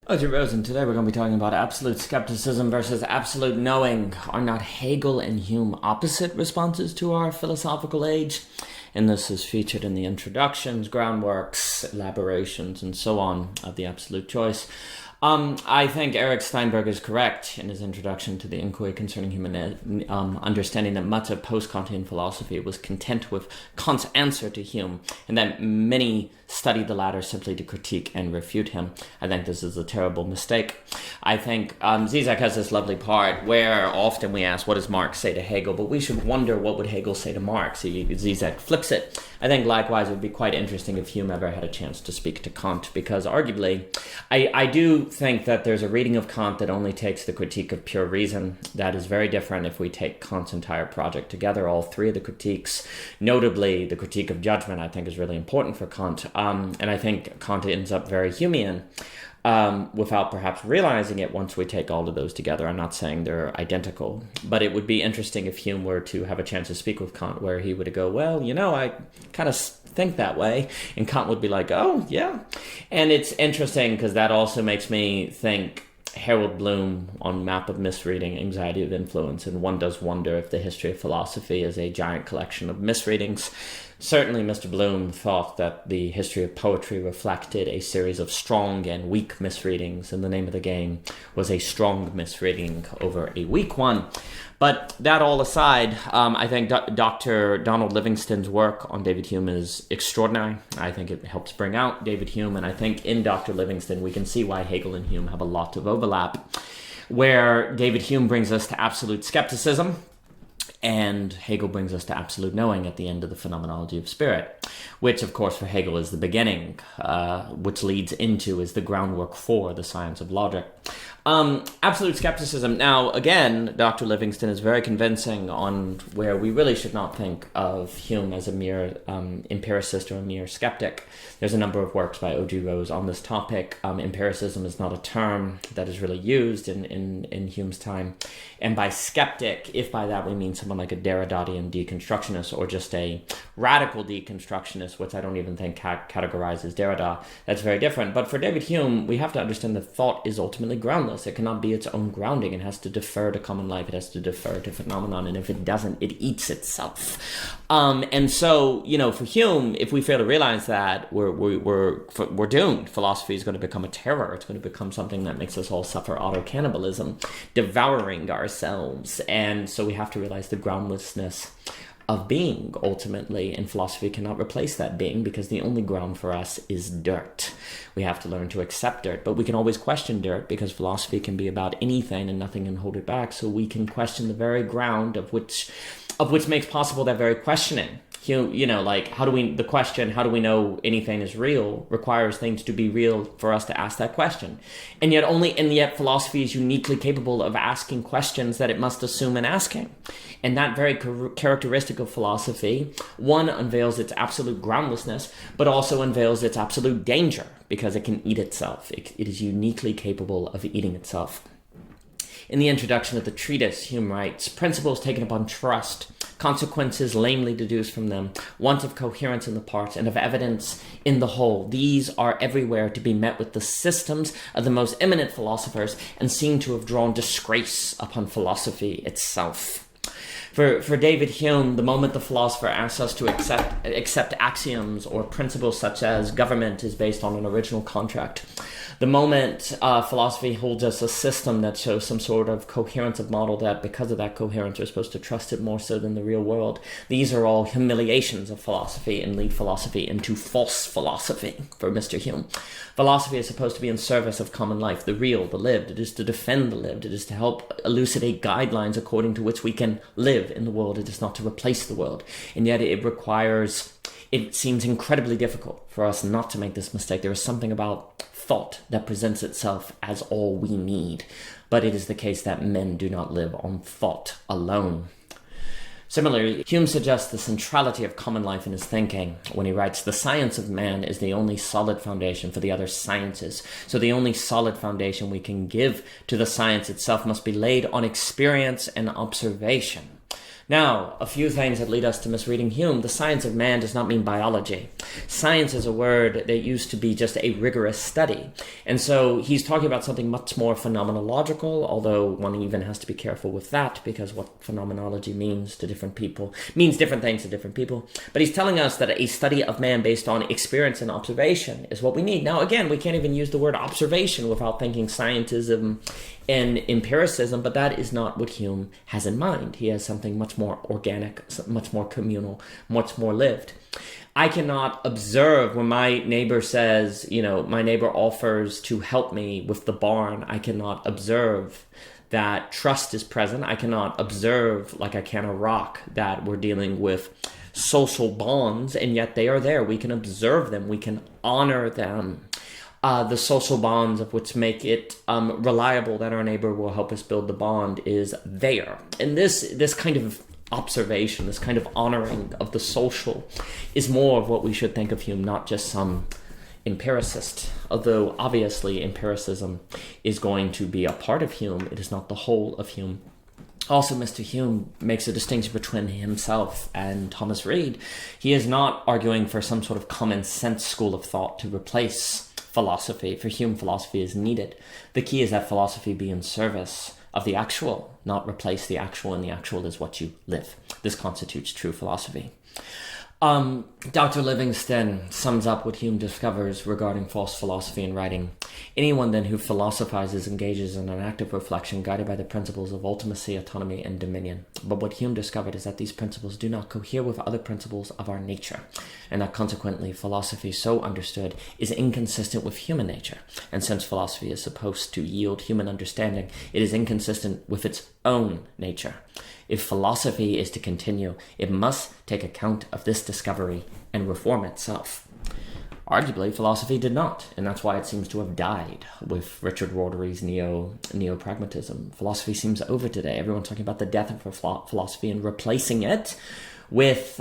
Oh, Jim Rose, and today we're going to be talking about absolute skepticism versus absolute knowing. Are not Hegel and Hume opposite responses to our philosophical age? And this is featured in the introductions, groundworks, elaborations, and so on of the absolute choice. I think Eric Steinberg is correct in his introduction to the Enquiry Concerning Human Understanding that much of post-Kantian philosophy was content with Kant's answer to Hume, and that many studied the latter simply to critique and refute him. I think this is a terrible mistake. I think Zizek has this lovely part where often we ask, what does Marx say to Hegel? But we should wonder, what would Hegel say to Marx? Zizek flips it. I think likewise it would be quite interesting if Hume ever had a chance to speak to Kant, because arguably, I do think that there's a reading of Kant that only takes the critique of pure reason. That is very different if we take Kant's entire project together, all three of the critiques. Notably, the critique of judgment, I think, is really important for Kant. And I think Kant ends up very Humean without perhaps realizing it once we take all of those together. I'm not saying they're identical, but it would be interesting if Hume were to have a chance to speak with Kant where he would go, well, I kind of think that way. And Kant would be like, oh, yeah. And it's interesting because that also makes me think Harold Bloom on Map of Misreading, Anxiety of Influence, and one does wonder if the history of philosophy is a giant collection of misreadings. Certainly, Mr. Bloom thought that the history of poetry reflected a series of strong and weak misreadings, and the name of the game was a strong misreading over a weak one. But that all aside, I think Dr. Donald Livingston's work on David Hume is extraordinary. I think it helps bring out David Hume, and I think in Dr. Livingston we can see why Hegel and Hume have a lot of overlap, where David Hume brings us to absolute skepticism, and Hegel brings us to absolute knowing at the end of the phenomenology of spirit, which, of course, for Hegel is the beginning, which leads into is the groundwork for the science of logic. Absolute skepticism. Now, again, Dr. Livingston is very convincing on where we really should not think of Hume as a mere empiricist or a mere skeptic. There's a number of works by O.G. Rose on this topic. Empiricism is not a term that is really used in Hume's time. And by skeptic, if by that we mean someone like a Derridian deconstructionist or just a radical deconstructionist, which I don't even think categorizes Derrida, that's very different. But for David Hume, we have to understand that thought is ultimately groundless. It cannot be its own grounding. It has to defer to common life. It has to defer to phenomenon. And if it doesn't, it eats itself. And so, for Hume, if we fail to realize that, we're doomed. Philosophy is going to become a terror. It's going to become something that makes us all suffer auto-cannibalism, devouring ourselves. And so we have to realize the groundlessness of being, ultimately, and philosophy cannot replace that being because the only ground for us is dirt. We have to learn to accept dirt, but we can always question dirt because philosophy can be about anything and nothing can hold it back, so we can question the very ground of which makes possible that very questioning. How do we know anything is real requires things to be real for us to ask that question. And yet philosophy is uniquely capable of asking questions that it must assume and asking. And that very characteristic of philosophy, one, unveils its absolute groundlessness, but also unveils its absolute danger because it can eat itself. It is uniquely capable of eating itself. In the introduction of the treatise, Hume writes, principles taken upon trust, consequences lamely deduced from them, want of coherence in the parts, and of evidence in the whole. These are everywhere to be met with the systems of the most eminent philosophers, and seem to have drawn disgrace upon philosophy itself. For David Hume, the moment the philosopher asks us to accept axioms or principles such as government is based on an original contract, the moment philosophy holds us a system that shows some sort of coherence of model that because of that coherence we're supposed to trust it more so than the real world, these are all humiliations of philosophy and lead philosophy into false philosophy for Mr. Hume. Philosophy is supposed to be in service of common life, the real, the lived. It is to defend the lived. It is to help elucidate guidelines according to which we can live in the world. It is not to replace the world. And yet it seems incredibly difficult for us not to make this mistake. There is something about thought that presents itself as all we need. But it is the case that men do not live on thought alone. Similarly, Hume suggests the centrality of common life in his thinking when he writes, the science of man is the only solid foundation for the other sciences. So the only solid foundation we can give to the science itself must be laid on experience and observation. Now, a few things that lead us to misreading Hume. The science of man does not mean biology. Science is a word that used to be just a rigorous study. And so he's talking about something much more phenomenological, although one even has to be careful with that, because what phenomenology means to different people means different things to different people. But he's telling us that a study of man based on experience and observation is what we need. Now, again, we can't even use the word observation without thinking scientism and empiricism, but that is not what Hume has in mind. He has something much more organic, much more communal, much more lived. I cannot observe when my neighbor says, my neighbor offers to help me with the barn. I cannot observe that trust is present. I cannot observe, like I can a rock, that we're dealing with social bonds, and yet they are there. We can observe them. We can honor them. The social bonds of which make it reliable that our neighbor will help us build the bond is there. And this kind of observation, this kind of honoring of the social is more of what we should think of Hume, not just some empiricist. Although obviously empiricism is going to be a part of Hume, it is not the whole of Hume. Also, Mr. Hume makes a distinction between himself and Thomas Reid. He is not arguing for some sort of common sense school of thought to replace philosophy. For Hume, philosophy is needed. The key is that philosophy be in service of the actual, not replace the actual, and the actual is what you live. This constitutes true philosophy. Dr. Livingston sums up what Hume discovers regarding false philosophy in writing. Anyone then who philosophizes engages in an active reflection guided by the principles of ultimacy, autonomy, and dominion. But what Hume discovered is that these principles do not cohere with other principles of our nature, and that consequently philosophy so understood is inconsistent with human nature. And since philosophy is supposed to yield human understanding, it is inconsistent with its own nature. If philosophy is to continue, it must take account of this discovery and reform itself. Arguably, philosophy did not, and that's why it seems to have died with Richard Rorty's neo-pragmatism. Philosophy seems over today. Everyone's talking about the death of philosophy and replacing it with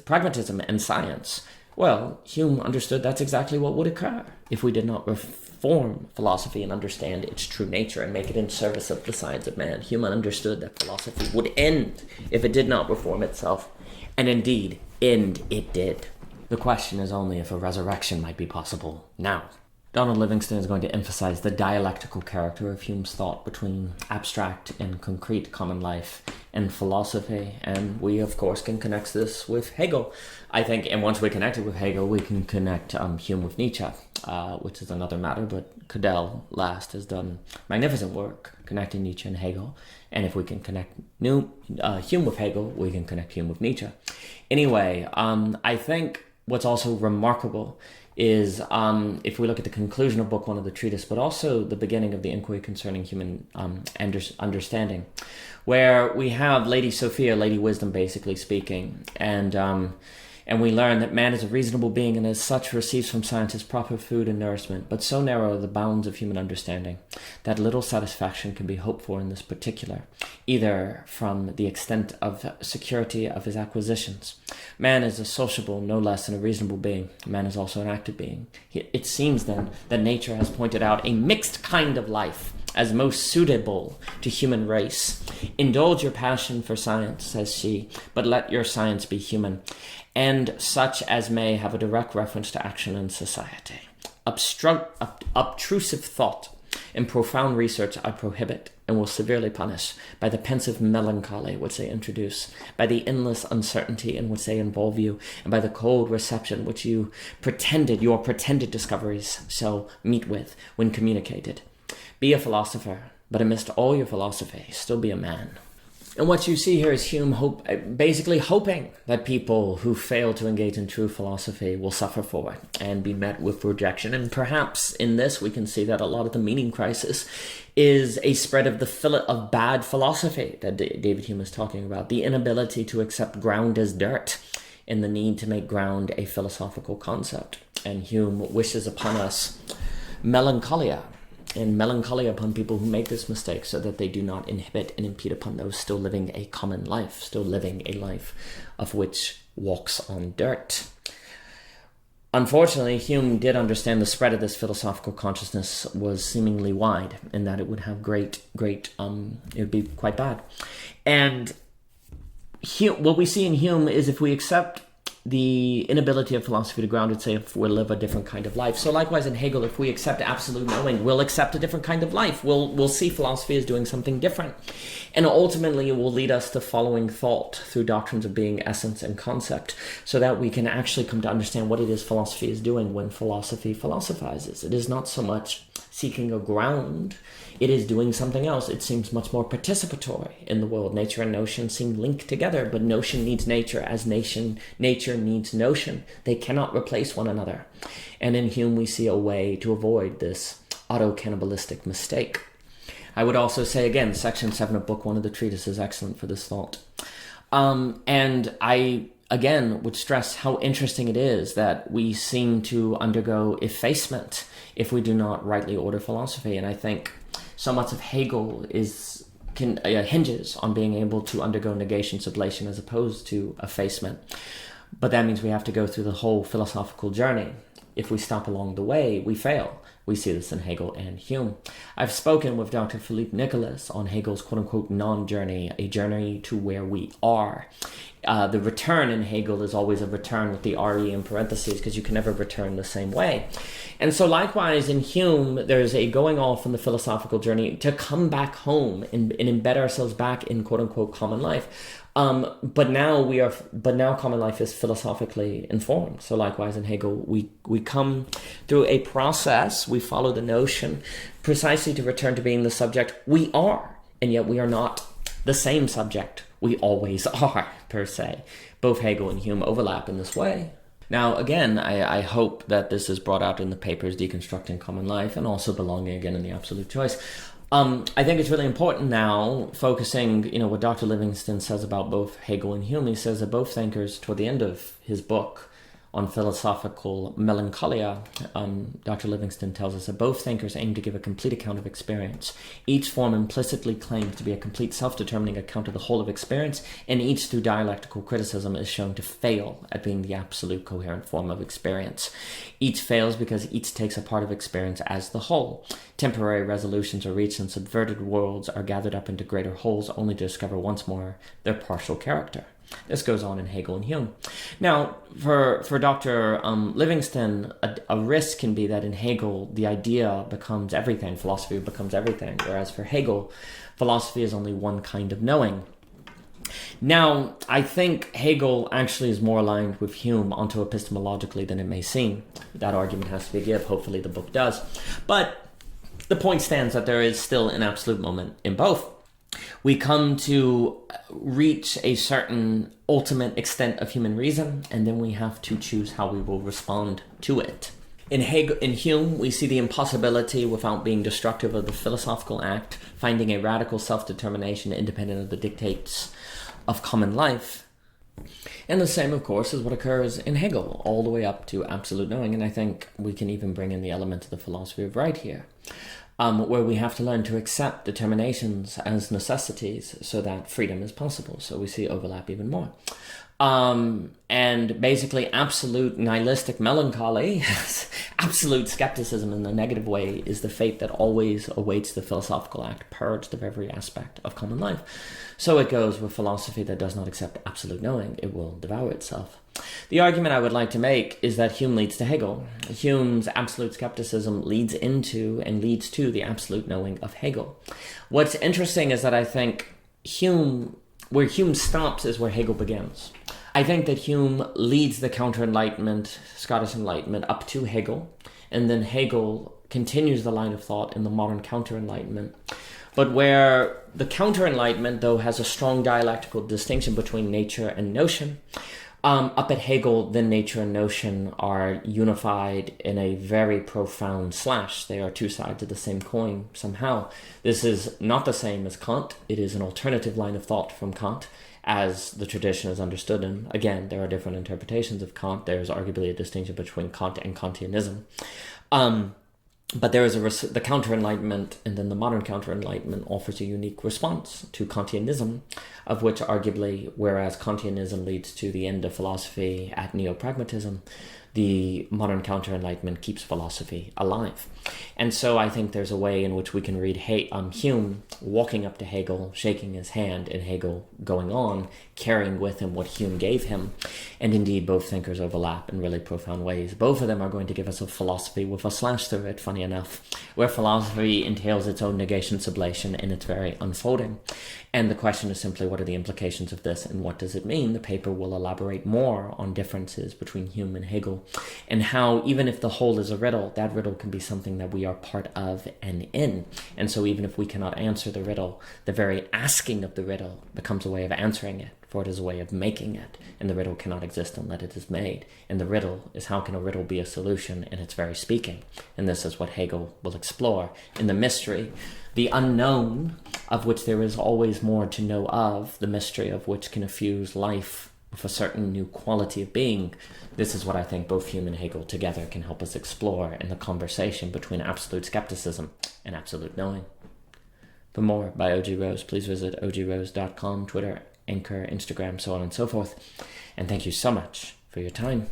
pragmatism and science. Well, Hume understood that's exactly what would occur if we did not reform philosophy and understand its true nature and make it in service of the science of man. Hume understood that philosophy would end if it did not reform itself, and indeed, end it did. The question is only if a resurrection might be possible now. Donald Livingston is going to emphasize the dialectical character of Hume's thought between abstract and concrete common life and philosophy, and we, of course, can connect this with Hegel, I think, and once we connect it with Hegel, we can connect Hume with Nietzsche, which is another matter, but Dall-E last has done magnificent work connecting Nietzsche and Hegel, and if we can connect Hume with Hegel, we can connect Hume with Nietzsche. Anyway, I think what's also remarkable is if we look at the conclusion of Book 1 of the Treatise, but also the beginning of the Enquiry Concerning Human Understanding, where we have Lady Sophia, Lady Wisdom, basically speaking, and we learn that man is a reasonable being and as such receives from science his proper food and nourishment, but so narrow are the bounds of human understanding that little satisfaction can be hoped for in this particular, either from the extent of security of his acquisitions. Man is a sociable no less than a reasonable being. Man is also an active being. It seems then that nature has pointed out a mixed kind of life as most suitable to human race. Indulge your passion for science, says she, but let your science be human, and such as may have a direct reference to action in society. Obtrusive thought and profound research I prohibit and will severely punish by the pensive melancholy which they introduce, by the endless uncertainty in which they involve you, and by the cold reception which your pretended discoveries shall meet with when communicated. Be a philosopher, but amidst all your philosophy, still be a man. And what you see here is Hume basically hoping that people who fail to engage in true philosophy will suffer for it and be met with rejection. And perhaps in this we can see that a lot of the meaning crisis is a spread of bad philosophy that David Hume is talking about, the inability to accept ground as dirt and the need to make ground a philosophical concept. And Hume wishes upon us melancholia, and melancholy upon people who make this mistake so that they do not inhibit and impede upon those still living a common life, still living a life of which walks on dirt. Unfortunately, Hume did understand the spread of this philosophical consciousness was seemingly wide and that it would have it would be quite bad. And what we see in Hume is if we accept the inability of philosophy to ground itself, we'll live a different kind of life. So likewise in Hegel, if we accept absolute knowing, we'll accept a different kind of life. We'll see philosophy as doing something different. And ultimately it will lead us to following thought through doctrines of being, essence, and concept, so that we can actually come to understand what it is philosophy is doing when philosophy philosophizes. It is not so much seeking a ground, it is doing something else. It seems much more participatory in the world. Nature and notion seem linked together, but notion needs nature as nature needs notion. They cannot replace one another. And in Hume, we see a way to avoid this auto-cannibalistic mistake. I would also say, again, section 7 of book 1 of the Treatise is excellent for this thought. And I, again, would stress how interesting it is that we seem to undergo effacement if we do not rightly order philosophy. And I think so much of Hegel hinges on being able to undergo negation, sublation, as opposed to effacement. But that means we have to go through the whole philosophical journey. If we stop along the way, we fail. We see this in Hegel and Hume. I've spoken with Dr. Philippe Nicolas on Hegel's quote-unquote non-journey, a journey to where we are. The return in Hegel is always a return with the RE in parentheses, because you can never return the same way. And so likewise in Hume, there's a going off on the philosophical journey to come back home and embed ourselves back in quote-unquote common life. But now common life is philosophically informed. So likewise in Hegel, we come through a process, we follow the notion precisely to return to being the subject we are, and yet we are not the same subject we always are, per se. Both Hegel and Hume overlap in this way. Now, again, I hope that this is brought out in the papers Deconstructing Common Life and also belonging again in the Absolute Choice. I think it's really important now, focusing, what Dr. Livingston says about both Hegel and Hume. He says that both thinkers, toward the end of his book on philosophical melancholia, Dr. Livingston tells us that both thinkers aim to give a complete account of experience. Each form implicitly claims to be a complete self-determining account of the whole of experience, and each, through dialectical criticism, is shown to fail at being the absolute coherent form of experience. Each fails because each takes a part of experience as the whole. Temporary resolutions are reached and subverted worlds are gathered up into greater wholes, only to discover once more their partial character. This goes on in Hegel and Hume. Now, for Dr. Livingston, a risk can be that in Hegel, the idea becomes everything, philosophy becomes everything, whereas for Hegel, philosophy is only one kind of knowing. Now, I think Hegel actually is more aligned with Hume onto-epistemologically than it may seem. That argument has to be given. Hopefully the book does. But the point stands that there is still an absolute moment in both. We come to reach a certain ultimate extent of human reason, and then we have to choose how we will respond to it. In Hume, we see the impossibility, without being destructive of the philosophical act, finding a radical self-determination independent of the dictates of common life. And the same, of course, is what occurs in Hegel, all the way up to absolute knowing, and I think we can even bring in the element of the philosophy of right here. Where we have to learn to accept determinations as necessities so that freedom is possible. So we see overlap even more. And basically absolute nihilistic melancholy, absolute skepticism in the negative way, is the fate that always awaits the philosophical act, purged of every aspect of common life. So it goes with philosophy that does not accept absolute knowing. It will devour itself. The argument I would like to make is that Hume leads to Hegel. Hume's absolute skepticism leads into and leads to the absolute knowing of Hegel. What's interesting is that I think where Hume stops is where Hegel begins. I think that Hume leads the counter-enlightenment, Scottish Enlightenment, up to Hegel, and then Hegel continues the line of thought in the modern counter-enlightenment. But where the counter-enlightenment, though, has a strong dialectical distinction between nature and notion, up at Hegel, then nature and notion are unified in a very profound slash. They are two sides of the same coin somehow. This is not the same as Kant. It is an alternative line of thought from Kant, as the tradition is understood. And again, there are different interpretations of Kant. There's arguably a distinction between Kant and Kantianism. But there is the counter-enlightenment, and then the modern counter-enlightenment offers a unique response to Kantianism, of which arguably, whereas Kantianism leads to the end of philosophy at neo-pragmatism, the modern counter-enlightenment keeps philosophy alive. And so I think there's a way in which we can read Hume walking up to Hegel, shaking his hand, and Hegel going on, carrying with him what Hume gave him. And indeed, both thinkers overlap in really profound ways. Both of them are going to give us a philosophy with a slash through it, funny enough, where philosophy entails its own negation sublation in its very unfolding. And the question is simply, what are the implications of this, and what does it mean? The paper will elaborate more on differences between Hume and Hegel, and how, even if the whole is a riddle, that riddle can be something that we are part of and in. And so even if we cannot answer the riddle, the very asking of the riddle becomes a way of answering it, for it is a way of making it, and the riddle cannot exist unless it is made. And the riddle is, how can a riddle be a solution in its very speaking? And this is what Hegel will explore in the mystery, the unknown, of which there is always more to know of, the mystery of which can effuse life with a certain new quality of being. This is what I think both Hume and Hegel together can help us explore in the conversation between absolute skepticism and absolute knowing. For more by O.G. Rose, please visit ogrose.com, Twitter, Anchor, Instagram, so on and so forth. And thank you so much for your time.